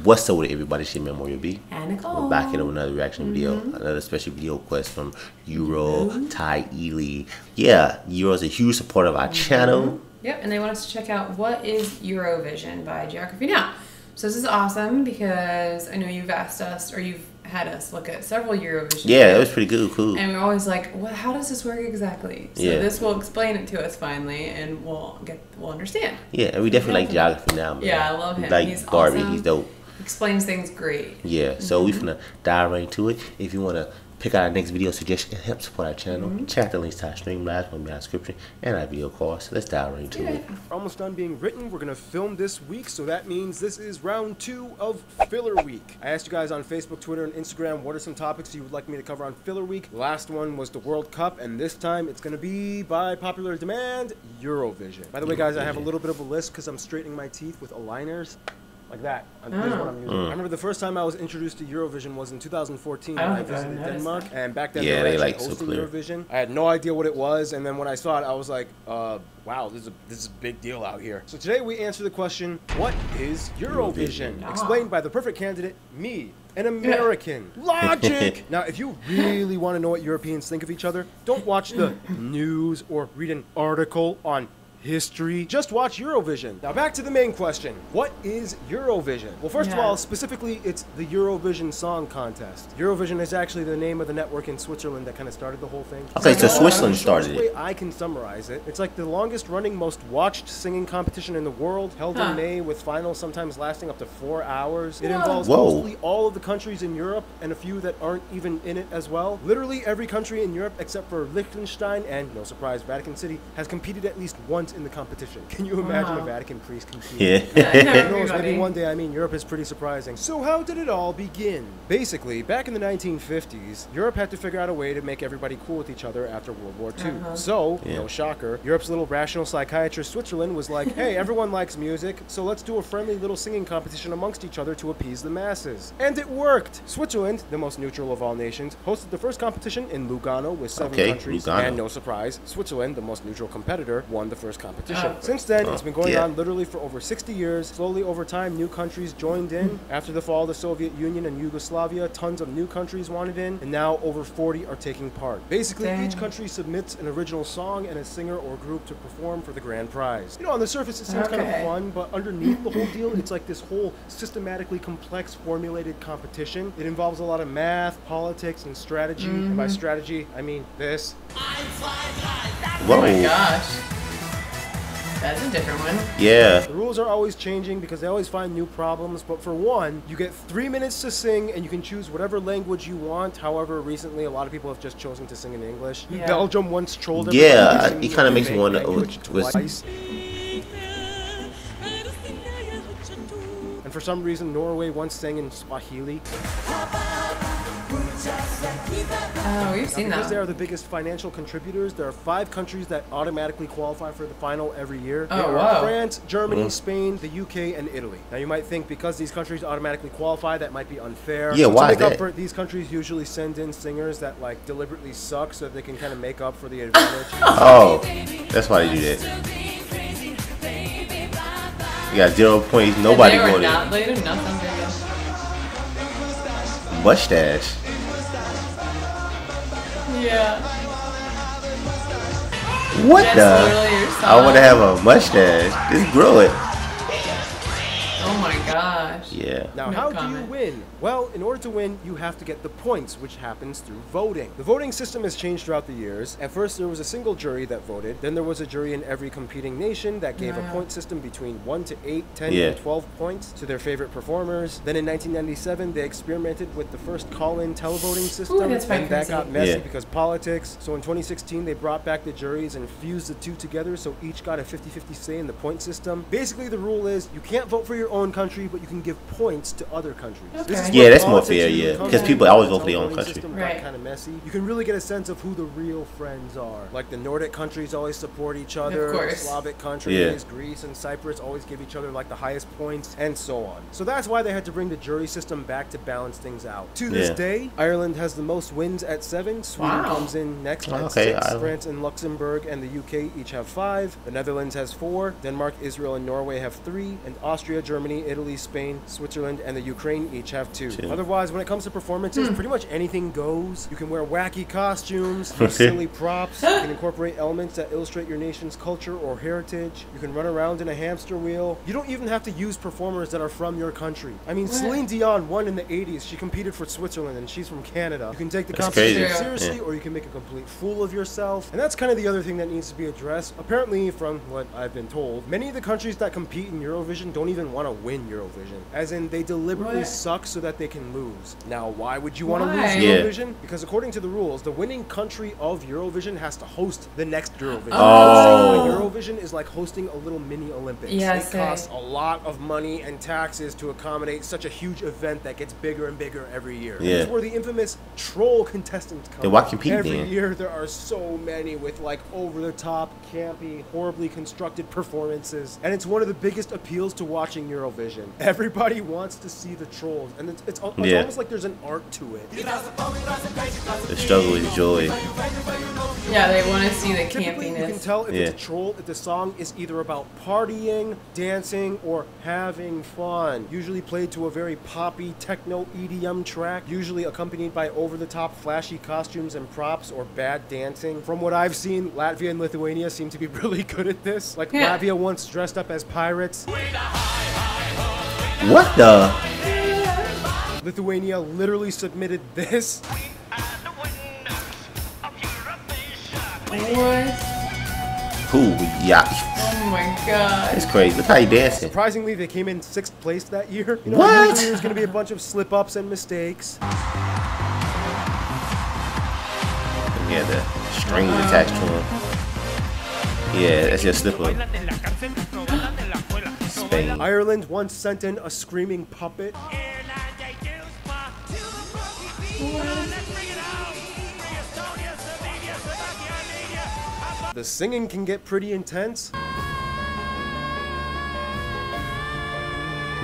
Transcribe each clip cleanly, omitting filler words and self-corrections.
What's up with everybody? It's your man Mario B. And Nicole. We're back in with another reaction video, another special video quest from Euro Ty Ely. Yeah, Euro is a huge supporter of our channel. Yep, and they want us to check out what is Eurovision by Geography Now. So this is awesome because I know you've asked us, or you've had us look at several Eurovision. Yeah, it was pretty good, cool. And we're always like, well, how does this work exactly? So this will explain it to us finally, and we'll understand. Yeah, and we definitely like Geography Now, man. Yeah, I love him. Like He's Barbie, awesome. he's dope. Explains things great. Yeah, so we finna dive right into it. If you wanna pick out our next video suggestion and help support our channel, check the links to our Streamlabs will be in our description and our video course. So let's dive right into it. We're almost done being written. We're gonna film this week, so that means this is round 2 of filler week. I asked you guys on Facebook, Twitter, and Instagram what are some topics you would like me to cover on filler week. The last one was the World Cup, and this time it's gonna be, by popular demand, Eurovision. By the way, guys, I have a little bit of a list because I'm straightening my teeth with aligners. Like that. Here's what I'm using. I remember the first time I was introduced to Eurovision was in 2014 when I visited Denmark. And back then they were actually hosting Eurovision. I had no idea what it was, and then when I saw it, I was like, wow, this is a big deal out here. So today we answer the question, what is Eurovision? Explained by the perfect candidate, me, an American. Logic! Now, if you really want to know what Europeans think of each other, don't watch the news or read an article on history. Just watch Eurovision. Now back to the main question. What is Eurovision? Well, first of all, specifically, it's the Eurovision Song Contest. Eurovision is actually the name of the network in Switzerland that kind of started the whole thing. Okay, so Switzerland started it. The way I can summarize it, it's like the longest running, most watched singing competition in the world, held in May with finals sometimes lasting up to 4 hours. It involves mostly all of the countries in Europe and a few that aren't even in it as well. Literally every country in Europe except for Liechtenstein and, no surprise, Vatican City has competed at least once in the competition. Can you imagine a Vatican priest competing? Who knows, maybe one day. I mean, Europe is pretty surprising. So how did it all begin? Basically, back in the 1950s, Europe had to figure out a way to make everybody cool with each other after World War II. So, no shocker, Europe's little rational psychiatrist Switzerland was like, hey, everyone likes music, so let's do a friendly little singing competition amongst each other to appease the masses. And it worked! Switzerland, the most neutral of all nations, hosted the first competition in Lugano with 7 countries. And no surprise, Switzerland, the most neutral competitor, won the first competition. Since then, it's been going on literally for over 60 years. Slowly over time, new countries joined in. After the fall of the Soviet Union and Yugoslavia, tons of new countries wanted in, and now over 40 are taking part. Basically, each country submits an original song and a singer or group to perform for the grand prize. You know, on the surface, it seems kind of fun, but underneath the whole deal, it's like this whole systematically complex, formulated competition. It involves a lot of math, politics, and strategy. And by strategy, I mean this. Oh my gosh. That's a different one. Yeah. The rules are always changing because they always find new problems, but for one, you get 3 minutes to sing and you can choose whatever language you want. However, recently a lot of people have just chosen to sing in English. Belgium once trolled everybody. Yeah, it kind of makes me wonder. And for some reason, Norway once sang in Swahili. Oh, we've seen that. Because they are the biggest financial contributors, there are 5 countries that automatically qualify for the final every year. They are France, Germany, Spain, the UK, and Italy. Now you might think because these countries automatically qualify, that might be unfair. Yeah, why to is make that? up for it, these countries usually send in singers that like deliberately suck so that they can kind of make up for the advantage. Oh, that's why they do that. You got 0 points, nobody voted. They did not sound very good. Mustache. Yeah. What That's the? your song. I want to have a mustache. Just grow it. Oh my gosh. Yeah. Now, how do you win? Well, in order to win, you have to get the points, which happens through voting. The voting system has changed throughout the years. At first, there was a single jury that voted. Then there was a jury in every competing nation that gave a point system between 1 to 8, 10, and 12 points to their favorite performers. Then in 1997, they experimented with the first call-in televoting system, and that got messy because politics. So in 2016, they brought back the juries and fused the two together, so each got a 50-50 say in the point system. Basically, the rule is you can't vote for your own country, but you can give points to other countries. Yeah, that's more fair, because people always vote for their own country. Kind of messy. You can really get a sense of who the real friends are. Like the Nordic countries always support each other. The Slavic countries, Greece and Cyprus always give each other like the highest points, and so on. So that's why they had to bring the jury system back to balance things out. To this day, Ireland has the most wins at 7. Sweden comes in next at 6. France and Luxembourg and the UK each have 5. The Netherlands has 4. Denmark, Israel, and Norway have 3. And Austria, Germany, Italy, Spain, Switzerland, and the Ukraine each have 2. Otherwise, when it comes to performances, pretty much anything goes. You can wear wacky costumes, use silly props. You can incorporate elements that illustrate your nation's culture or heritage. You can run around in a hamster wheel. You don't even have to use performers that are from your country. I mean, Celine Dion won in the 80s. She competed for Switzerland, and she's from Canada. You can take the competition seriously, or you can make a complete fool of yourself. And that's kind of the other thing that needs to be addressed. Apparently, from what I've been told, many of the countries that compete in Eurovision don't even want to win Eurovision. As in, they deliberately suck so that they can lose. Now, why would you want to lose Eurovision? Because according to the rules, the winning country of Eurovision has to host the next Eurovision. Eurovision is like hosting a little mini Olympics. It costs a lot of money and taxes to accommodate such a huge event that gets bigger and bigger every year. This is where the infamous troll contestants come. Then why compete every year there are so many with like over-the-top, campy, horribly constructed performances. And it's one of the biggest appeals to watching Eurovision. Everybody wants to see the trolls, and it's almost like there's an art to it. The struggle is joy. Yeah, they want to see the campiness. You can tell if it's a troll if the song is either about partying, dancing, or having fun. Usually played to a very poppy techno EDM track, usually accompanied by over-the-top flashy costumes and props or bad dancing. From what I've seen, Latvia and Lithuania seem to be really good at this. Like Latvia once dressed up as pirates. What the? Lithuania literally submitted this. What? Who? Yeah. Oh my god. It's crazy. Look how you dancing. Surprisingly, they came in 6th place that year. You know, what? Usually there's going to be a bunch of slip-ups and mistakes. Yeah, the strings attached to him. Yeah, that's just slip-up. Spain. Ireland once sent in a screaming puppet. The singing can get pretty intense.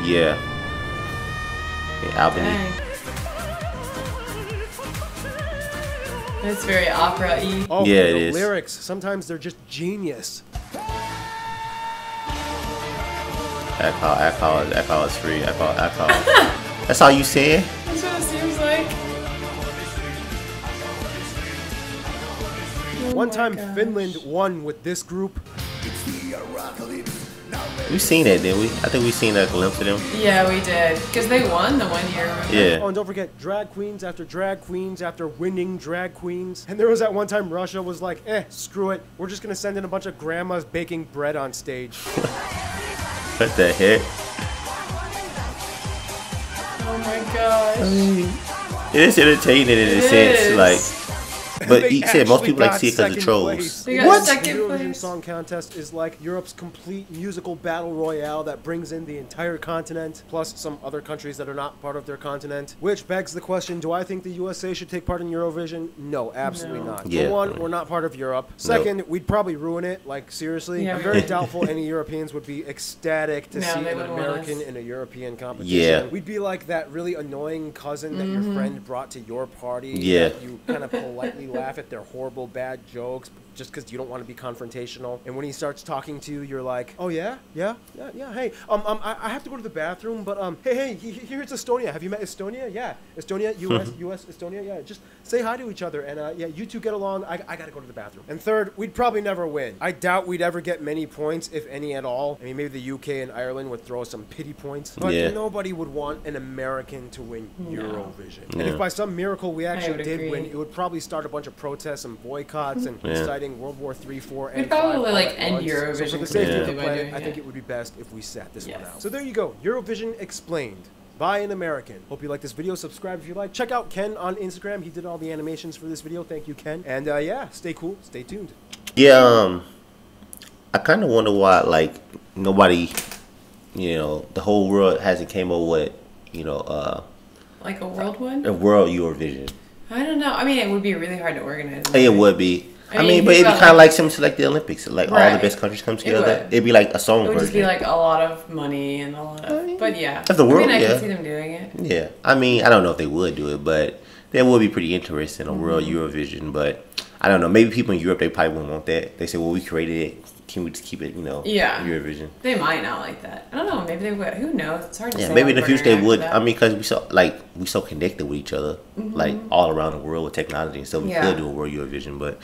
Yeah. Albany. It's very opera-y. Oh, yeah, the it is. lyrics, sometimes they're just genius. Alcohol is free. Alcohol. That's all you saying? That's what it seems like. One time Finland won with this group. We seen that, didn't we? I think we seen a glimpse of them. Yeah, we did. Because they won the 1 year. Remember? Yeah. Oh, and don't forget, drag queens after winning drag queens. And there was that one time Russia was like, screw it. We're just going to send in a bunch of grandmas baking bread on stage. What the heck? Oh my gosh. It is entertaining in a sense, like. But he said most people like to see it because of trolls. They got second The Eurovision place. Song Contest is like Europe's complete musical battle royale that brings in the entire continent, plus some other countries that are not part of their continent. Which begs the question, do I think the USA should take part in Eurovision? No, absolutely not. Yeah. For one, we're not part of Europe. Second, we'd probably ruin it, like seriously. Yeah, I'm very doubtful any Europeans would be ecstatic to see they an wouldn't want American us. in a European competition. Yeah. We'd be like that really annoying cousin that your friend brought to your party. Yeah. That you kind of politely laugh at their horrible bad jokes just because you don't want to be confrontational. And when he starts talking to you, you're like, oh yeah, hey, I have to go to the bathroom, but hey, here's Estonia. Have you met Estonia? Yeah, Estonia, US, Estonia, yeah. Just say hi to each other, and yeah, you two get along. I gotta go to the bathroom. And third, we'd probably never win. I doubt we'd ever get many points, if any at all. I mean, maybe the UK and Ireland would throw some pity points, but nobody would want an American to win Eurovision. And if by some miracle we actually did win, it would probably start a bunch of protests and boycotts and inciting World War III, IV, and We'd probably like end once. Eurovision. So for the safety of the completely by planet, doing I think it. it would be best if we sat this one out. So there you go, Eurovision Explained by an American. Hope you like this video. Subscribe if you like. Check out Ken on Instagram. He did all the animations for this video. Thank you, Ken. And yeah, stay cool. Stay tuned. Yeah, I kind of wonder why, like, nobody, you know, the whole world hasn't came up with, you know, like a world one? a world Eurovision. I don't know. I mean, it would be really hard to organize. It would be. I mean, but it'd be kind of like similar to like the Olympics. Like all the best countries come together. It'd be like a song It would version. just be like a lot of money and a lot of. But yeah. Of the world, I mean, I can see them doing it. Yeah. I mean, I don't know if they would do it, but that would be pretty interesting, a world Eurovision. But I don't know. Maybe people in Europe, they probably wouldn't want that. They say, well, we created it. can we just keep it, you know, yeah, Eurovision? They might not like that. I don't know. Maybe they would. Who knows? It's hard to say. Yeah, maybe in the future they would. I mean, because we so connected with each other, like all around the world with technology and stuff. We could do a world Eurovision, but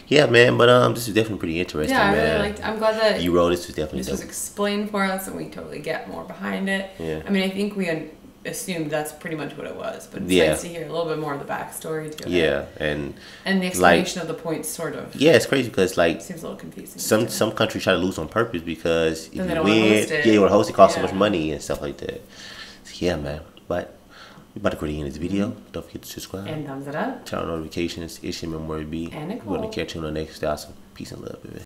yeah, man. But this is definitely pretty interesting, yeah, I man. really liked. I'm glad that you wrote this was definitely was explained for us, and we totally get more behind it. Yeah. I mean, I think we assumed that's pretty much what it was, but it's nice to hear a little bit more of the backstory to it. Yeah, and the explanation of the points, sort of. Yeah, it's crazy because like seems a little confusing. Some countries try to lose on purpose because if you win, you want to host it, costs so much money and stuff like that. So, yeah, man. But we're about to go to the end of this video. Don't forget to subscribe And thumbs it up. Turn on notifications. It's your memory B. And Nicole. We're gonna catch you on the next. Awesome. Peace and love, baby.